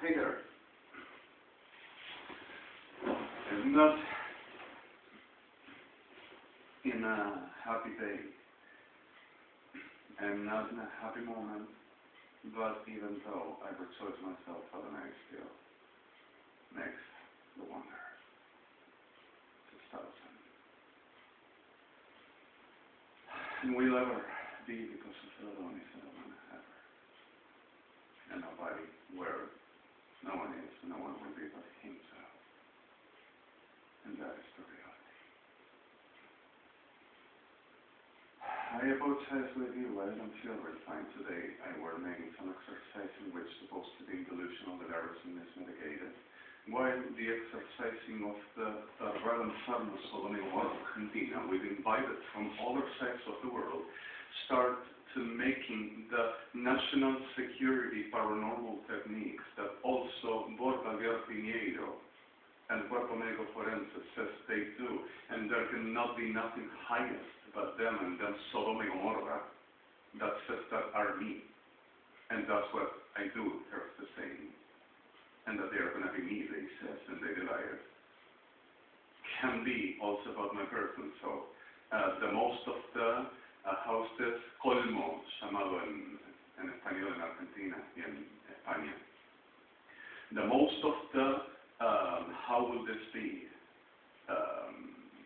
Hey there. I'm not in a happy day. I'm not in a happy moment, but even though I rejoice myself for the night still makes the wonder. 6,000. And will ever be because of the Redemi ever. And nobody where no one is, no one will be but himself. And that is the reality. I apologize with you, I don't feel very fine today. I were making some exercise in which supposed to be delusional delirium is mitigated. While the exercising of the Redemi Sodomy of Argentina, with invited from other sides of the world, start to making the national security paranormal techniques that also Borja Pinheiro and Cuerpo Médico Forense says they do, and there cannot be nothing highest but them and them Sodom and Gomorrah that says that are me. And that's what I do, here's the saying. And that they are going to be me, they says, and they liar. Can be also about my person. So the most of the houses colmo, llamado en español en Argentina y en España. The most of the, how will this be,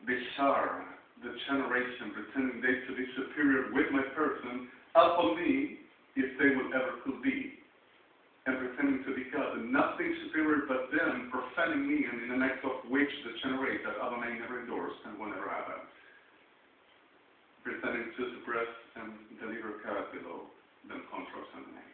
bizarre, the generation pretending they to be superior with my person, upon me, if they will ever could be. And pretending to be God, and nothing superior but them, profaning me, and in an act of which the generate that Adonai never endorsed and will never happen. Pretending to suppress and deliver God below them controls and name.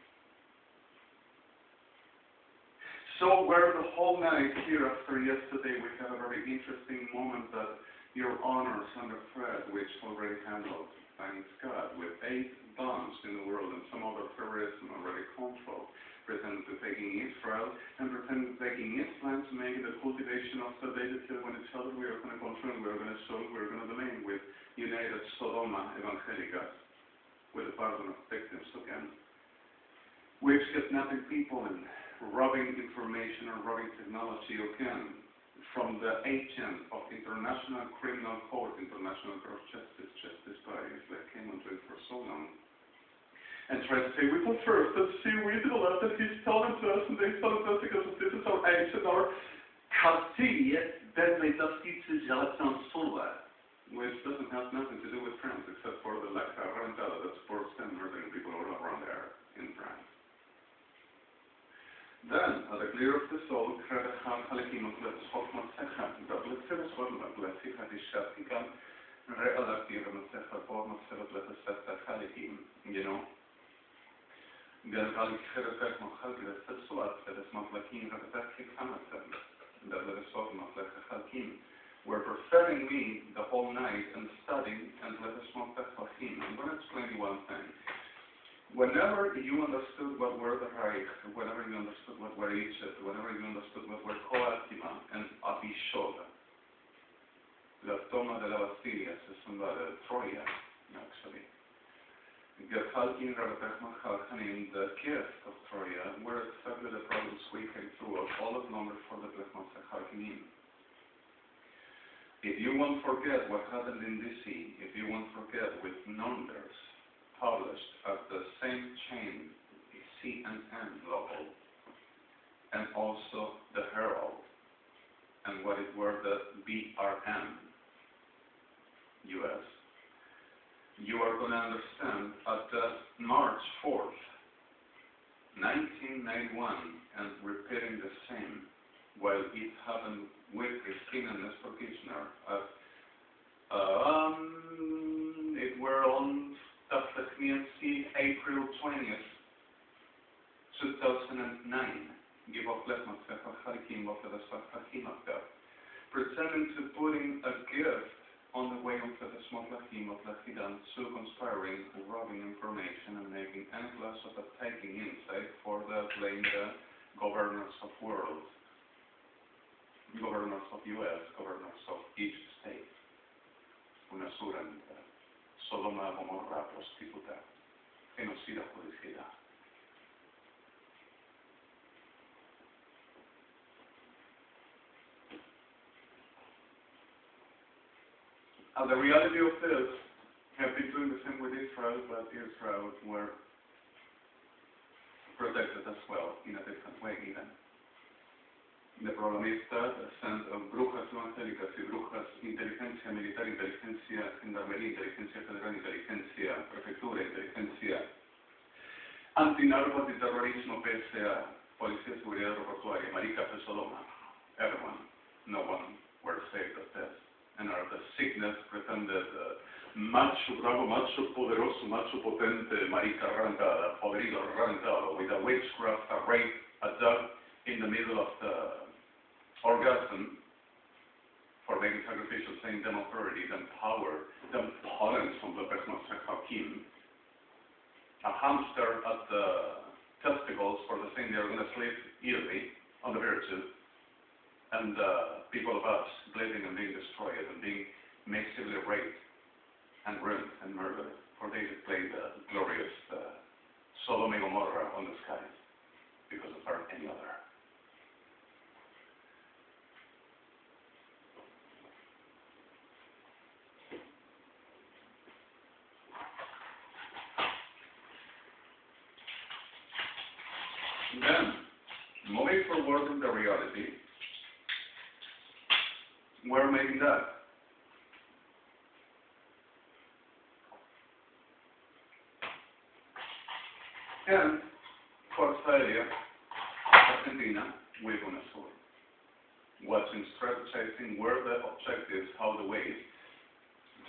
So where the whole night here after yesterday we have a very interesting moment that your honors under Fred, which already handled, thanks God, with 8 bombs in the world and some other terrorism already controlled. Pretending to taking Israel and pretending to taking Islam to make the cultivation of the day till when it's held, we are going to control, we are going to show, we are going to domain with United Sodoma Evangelicas, with the pardon of victims again, which kidnapping people and robbing information and robbing technology again from the agent of International Criminal Court, International Court of Justice bodies that came onto it for so long. And try to say, we confirm that we did a lot that he's telling to us, and they told us because this is our age and our culture, that they just need to Jonathan Solar, which doesn't have nothing to do with France, except for the like Rentada that supports them murdering people all around there in France. Then, at the clear of the soul, Redemi Halikim of the Spokman Second, the Blitzer Swordman, Blessica, the Shatika, Relative, and the Form of the Setta Halikim, you know. قال خيرتك من خلق السلسلات فلسمطلكين رتبتك خمسة that let us talk about Hakim were preferring me the whole night and studying and let us smoke Hakim. I'm going to explain you one thing. Whenever you understood what were the Reich, whenever you understood what were Egypt, whenever you understood what were Coatima and Abishol, la toma de la Bastilla, de Troya, actually. Gethalkin Rabbeinu the gift of Troya were exactly the problems we came through of all of numbers for the Blechman. If you won't forget what happened in DC, if you won't forget with numbers published at the same chain, CNN Global, and also the Herald, and what it were the BRM US, you are going to understand at March 4th, 1991, and repeating the same, while it happened with Christina Nestor Kirchner, it were on April 20th, 2009, give off Letmas Hakim of the Hakim of God, pretending to putting a gift on the way of the Smotlakim of Lachidan, so conspiring, robbing information, and making any class of a taking insight for the playing the governors of world, governors of US, governors of each state. Una sura Sodoma, Gomorra, prostituta, genocida, judicial. And the reality of this, have been doing the same with Israel, but Israel were protected as well in a different way even. The problem is that brujas evangélicas y brujas, inteligencia militar, inteligencia gendarmería, inteligencia federal, inteligencia prefectura, inteligencia antinarcos y terrorismo, PSA, policía de seguridad aeroportuaria, maricas de Sodoma, everyone, no one were saved of this. And are the sickness pretended macho bravo, macho poderoso, macho potente, marica arrancada, podrido arrancado, with a witchcraft, a rape, a dog in the middle of the orgasm for making sacrificial, saying them authority, them power, them pollen from the person of JHA'I, a hamster at the testicles for the thing they're going to sleep easily on the virtue, and people of us bleeding and being destroyed and being massively raped and ruined and murdered, for they displayed the glorious Sodom and Gomorrah on the skies because of our any other. Then, moving forward in the reality, we're making that. And Buenos Aires, Argentina, with Buenos Aires. Watching, strategizing where the objectives, how the ways,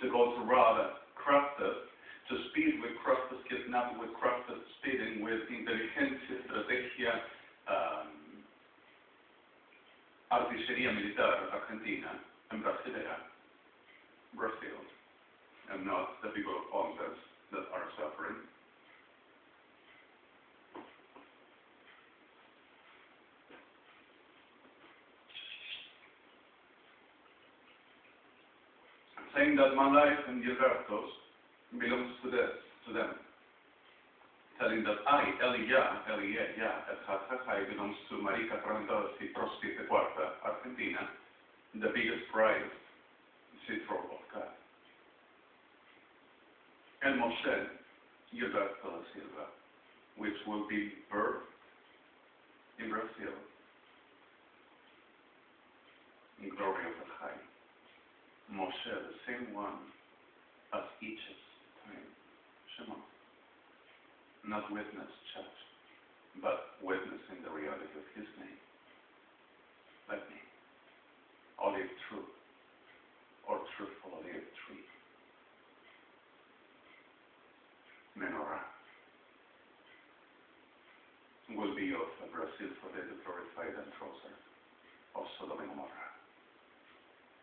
to go to rather crafted, to speed with crafted kidnapping, with crafted speeding, with inteligencia, estrategia, artillería militar argentina, and Brasilera, Brazil, and not the people of Congress that are suffering. Saying that my life and Gilberto's belongs to them. Telling that I, JHA'I belongs to Marica Fragmentadas y Prosti de Cuarta, Argentina, the biggest prize, citro of God. And Moshe, Gilberto da Silva, which will be birthed in Brazil, in glory of the High. Moshe, the same one as Egypt's time, Shema. Not witness church, but witnessing the reality of his name. Like me. Olive true, or truthful olive tree. Menorah will be of Brazil for the glorified and trouser of Sodom and Gomorrah,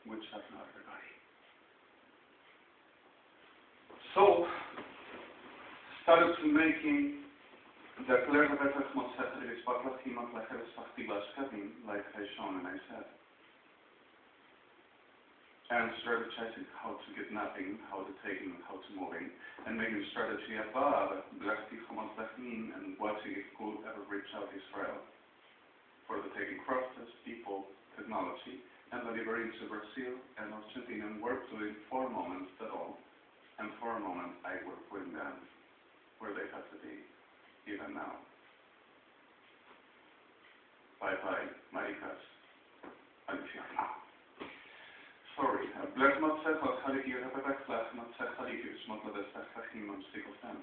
which have not everybody. So, started to making the clear Pesaj Mosech Paklasima Placheres Fachtilas Kevin, like I shown and I said. And strategizing how to get napping, how to taking, how to moving, and making strategy above Blachti Hamas Lachim and watching if could ever reach out Israel for the taking crosses, people, technology, and delivering to Brazil and Argentina and work to in 4 moments at all. And for a moment I will bring them where they have to be, even now. Bye-bye, maricas. Infierno. Sorry, Blech Matzech Al-Khaliki Repepekhlech Matzech Khaliki Shmotla Desech Chachim on stick of them.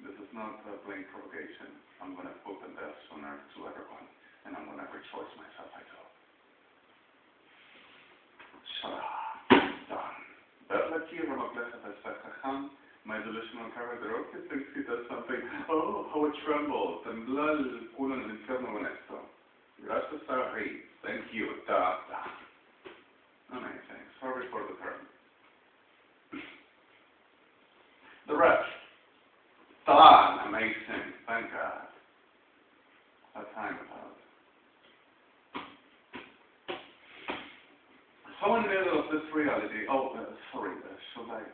This is not a plain provocation. I'm going to put the death sooner to everyone, and I'm going to rejoice myself, I do. Done. But like here, my delusional character, okay, thinks he does something. Oh, how it trembles. Tembló el culo en el infierno con esto. Gracias a Rey. Thank you. Amazing. Sorry for the term. The rest. Done. Amazing. Thank God. A time about. So in the middle of this reality, sorry, should I,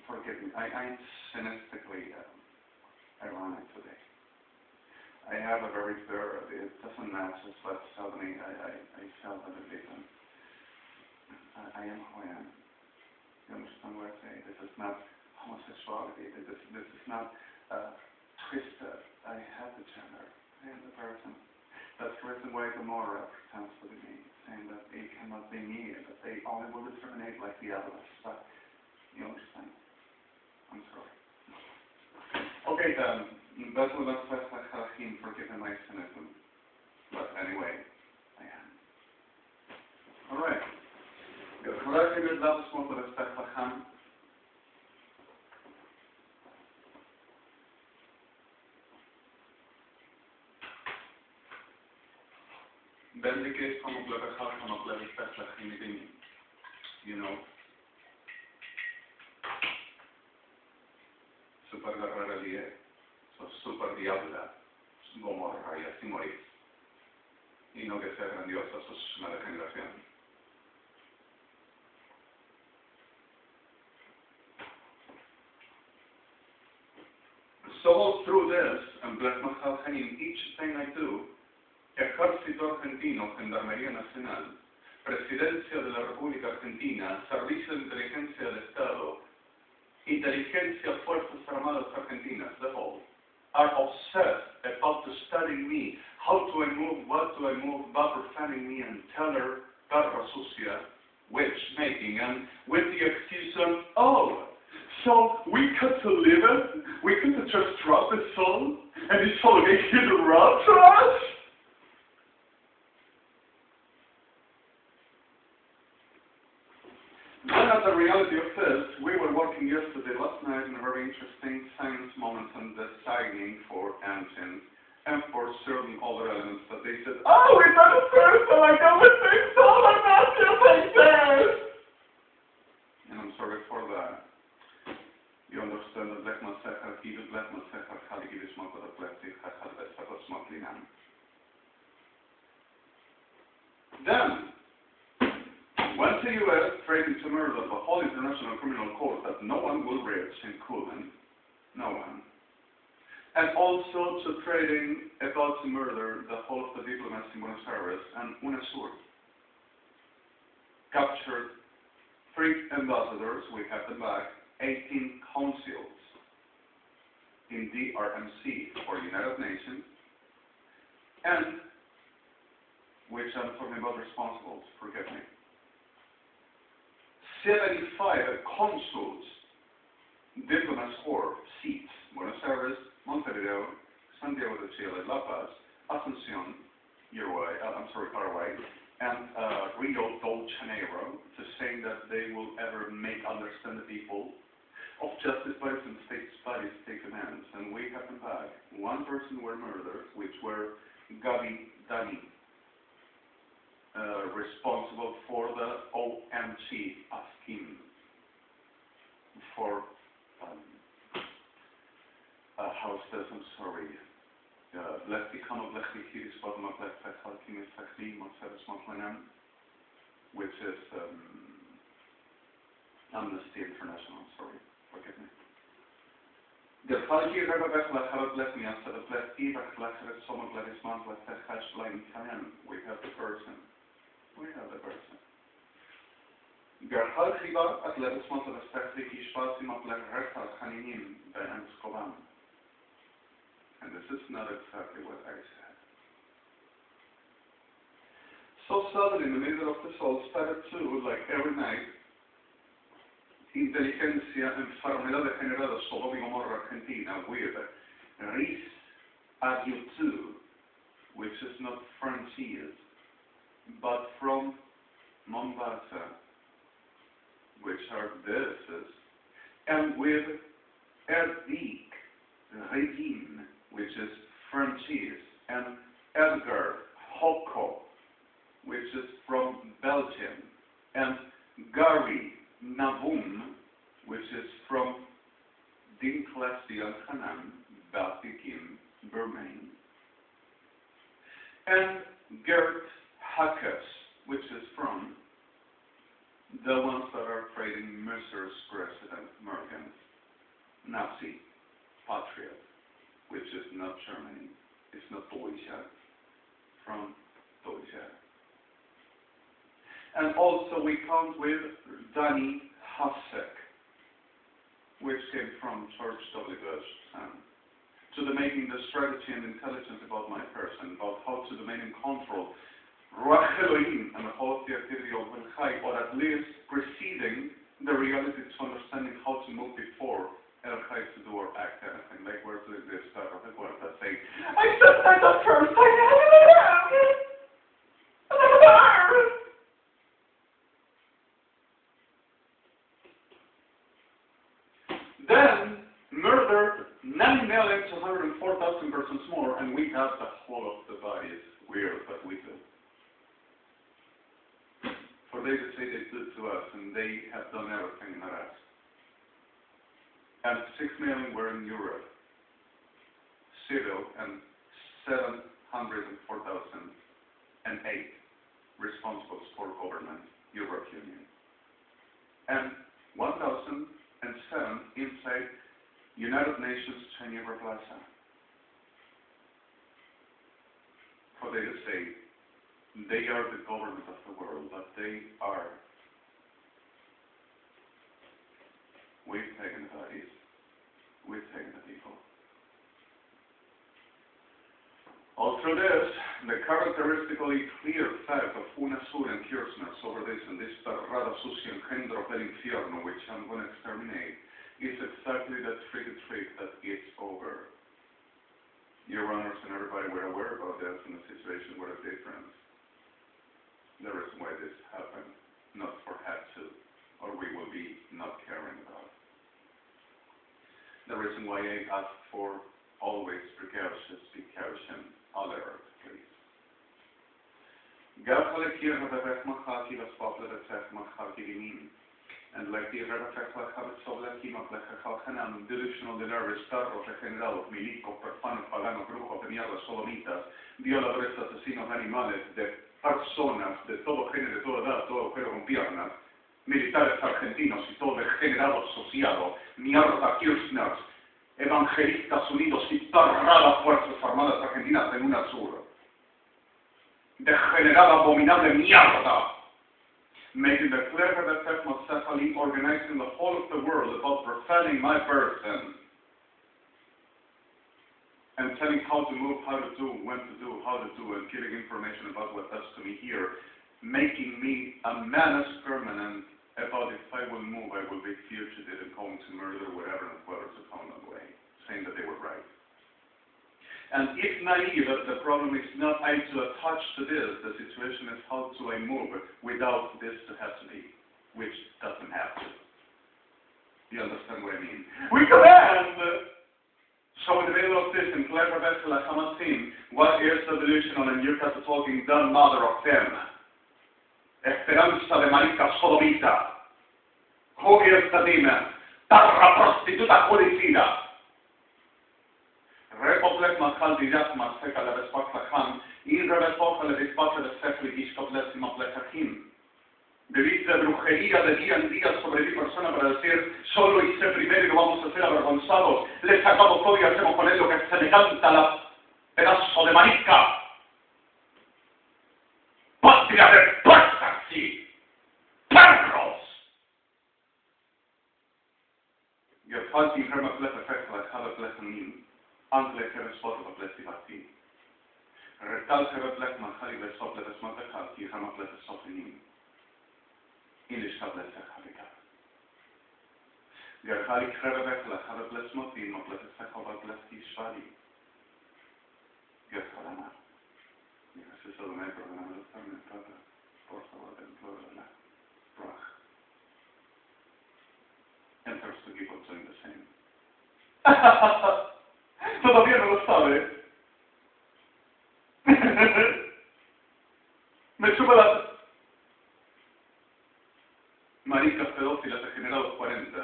forgive me, I'm cynically ironic today. I have a very fair, it doesn't match as what's happening, I felt a bit different. I am who I am. You understand what I say? This is not homosexuality. This is not twisted. I have the gender. I am the person. That's the reason why Gomorrah pretends to be me, saying that they cannot be me, that they only will discriminate like the others. But you understand? I'm sorry. Okay, that will not Pesaj him forgiven my cynicism. But anyway, I am. Alright. Gebruik je dit laatste van de Pesaj gaan. Bendik is van op lekker gaat van op lekker Pesaj in de ding. You know. Super guerrera lié. So super diabla. Gomorra y así morir. Y no que sea grandiosa, eso es una degeneración. So through this, and bless my heart in each thing I do, Ejército Argentino, Gendarmería Nacional, Presidencia de la República Argentina, Servicio de Inteligencia del Estado, Inteligencia Fuerzas Armadas Argentinas, the whole, are obsessed about studying me, how do I move, what do I move, about profaning me and teller, perra sucia, witch making, and with the excuse of, oh, so we cut to live it, we could just drop the soul, and this soul gave you the rub to us? Then at the reality of this, we were working last night in a very interesting science moment and deciding for engines and for certain other elements that they said, oh, we got a person like that with big solar massive like this! And I'm sorry for that. You understand that black masechar, even black masechar, hali give smoke of the plastic, hachal besachar smoke linam. Then, once the U.S. threatened to murder the whole International Criminal Court that no one will reach and couldn't, no one, and also to threatening about to murder the whole of the diplomats in Buenos Aires and UNASUR, captured 3 ambassadors, we have them back, 18 consuls in DRMC for United Nations, and which I'm talking about responsibles, forgive me. 75 consuls, diplomats for seats, Buenos Aires, Montevideo, Santiago de Chile, La Paz, Asunción, Paraguay, and Rio de Janeiro, to saying that they will ever make understand the people of justice bodies and state bodies take demands. And we have them back. 1 person were murdered, which were Gabi Dani, responsible for the OMG scheme for how says, I'm sorry, which is Amnesty International, sorry, forgive me. The Falki Rebecca Harald Lesmi after the Bless Eva Classic Summer Gladys Mount with the Hatchline Italian. We have the person. We have the person. Gerhal Chiba at Levis Mount of the Spectri Ishpasim of Lerreta Haninim Ben Skoban. And this is not exactly what I said. So suddenly, in the middle of the soul, started to, like every night, inteligencia enfermedad degenerada Sodoma y Gomorra Argentina with Ris Adiutu, which is not Francis, but from Mombasa, which are this, and with Erdik Redemi, which is Francis, and Edgar Hoko, which is from Belgium, and Gary Navum, which is from Dinklassia Hanan, Batikim, Burmain, and Gert Hackes, which is from the ones that are trading Mercer's president, Mergens, Nazi, patriot, which is not Germany, it's not Deutsche, from Deutsche. And also we count with Danny Hasek, which came from George W. Bush, to domain the strategy and intelligence about my person, about how to domain and control Ruach Elohim and the whole activity of El-Chai, or at least preceding the reality to understanding how to move before El-Chai to do or act anything. Like words like this type of word that say, I said that at first, I then murdered 9 million to 104,000 persons more, and we have the whole of the body. It's weird, but we do. For they to say they did to us, and they have done everything in our ass. And 6 million were in Europe, civil, and 704,008 responsible for government, European Union. And 1,007 inside United Nations Geneva Plaza. For they to say they are the government of the world, but they are. We've taken the bodies, we've taken the people. All through this, the characteristically clear fact of una sur and Kirchner over this and this rara sucia engendro del infierno, which I'm going to exterminate, is exactly that trick that it's over. Your honors and everybody were aware about this, and the situation were different. The reason why this happened, not for had to, or we will be not caring about. The reason why I ask for always precaution, alert, please. And like the delusional delirious carros regenerados, milicos, profanos, paganos, brujos de mierda, sodomitas, violadores, asesinos de animales, de personas de todo género, de toda edad, todo agujero con piernas, militares argentinos y todo degenerado asociado, mierda Kirchners, evangelistas unidos y tarradas fuerzas armadas argentinas en una sur. Degenerada, abominable mierda! Making the clever that Mosafali organizing the whole of the world about profaning my person and telling how to move, how to do, when to do, how to do, and giving information about what does to me here, making me a menace permanent about if I will move, I will be fugitive and going to murder whatever and whoever's upon my way, saying that they were right. And if naive, the problem is not I to attach to this, the situation is how do I move without this to have to be, which doesn't have to. You understand what I mean? We command! So in the middle of this, in clever vessel I haven't seen, what is the delusional and you're talking the mother of them? Esperanza de marica sodomita. Who is the demon? Tarra prostituta judicida. Repoplet Mahal Didatma Seka la Vespaklaham, in Rebepocha le Despacha de Sekli Ishkoplesima Plechachim. Vivís de brujería de día en día sobre mi persona para decir, solo hice primero y no vamos a ser avergonzados. Le sacamos todo y hacemos con él lo que se le canta la pedazo de marica. ¡Patria de puertas, sí! ¡Perros! Gefalti Remaplecha Fechla, Habeplechanim. Angle Herespotter of Lesivati. Retal Hereplech Mahali Vesoplet Smatachati, Hamaplet Sofinim. Elishel Havika. Gerhali Herebekla, Habeplet Smotin, Moplet Sekhovatleski Shvadi. Gerhalama. This is the name of the family brother. Por favor, implore Brach. Enters to give up doing the same. Todavía no lo sabe. Me chupa las maricas pedófilas degenerados 40.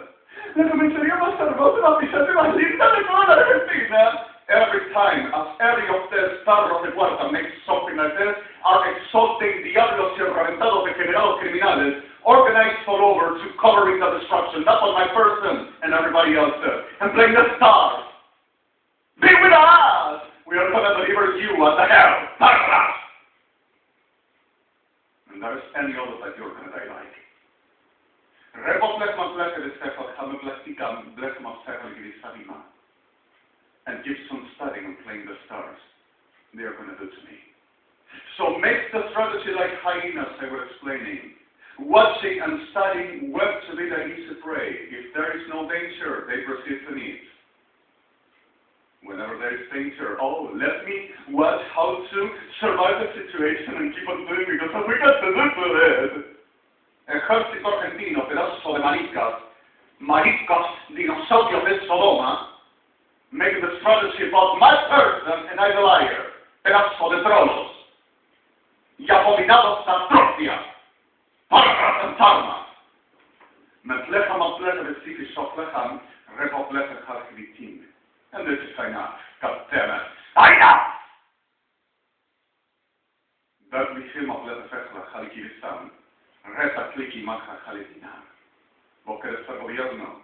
La comisaría más hermosa, más brillante, más linda de toda la Argentina. Every time, as every of the starros de Cuarta makes something like this, are exalting diablos y reventados degenerados criminales, organized all over to covering the destruction. That's what my person and everybody else says. And blame the stars. Be with us! We are going to deliver you at the hell. Parras! And there is any other that you're going to die like. Repoplet keeps on studying and playing the stars, they are going to do to me. So make the strategy like hyenas I was explaining. Watching and studying web to be the easy prey. If there is no danger, they proceed to eat. Whenever there is danger, oh, let me watch how to survive the situation and keep on doing because we got to do to it. Ejército argentino, pedazo de maricas, dinosaurios de Sodoma, make the strategy about my person and I the liar, pedazo de trolos, y abominados atrocia, parma, metlecha matlecha vestifi shoflechan, repoplecha halkivitim. And this is enough. God damn it. Enough! Dat mi firma plata halkivistan, reta cliki maja halitina. Vos querés ser gobierno,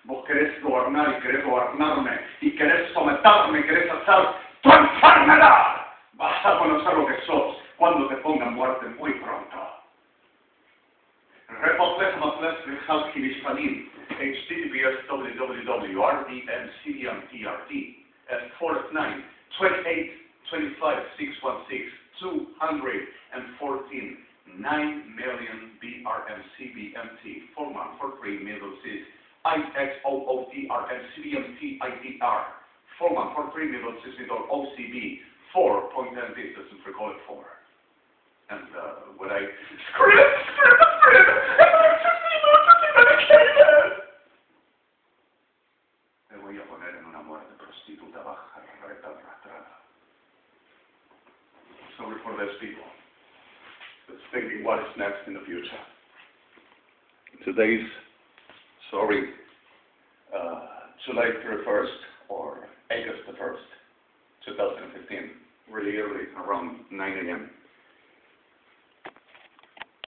vos querés gobernar y querés gobernarme y querés someterme y querés hacer tu enfermedad. Vas a conocer lo que sos cuando te pongan muerte muy pronto. Repoplecha matlecha halkivispanim. HTTPS www.rdmcdmtrd at 409 28 25 616 214 9 million BRMCBMT 4143 middle Cs IXOOTRMCBMT IDR 4143 middle Cs middle OCB 4.10 doesn't recall it 4. And when I te voy a poner en una muerte prostituta baja, reta arrastrada. Sorry for those people that's thinking what is next in the future. Today's, July 31st or August the 1st, 2015, really early, around 9 a.m.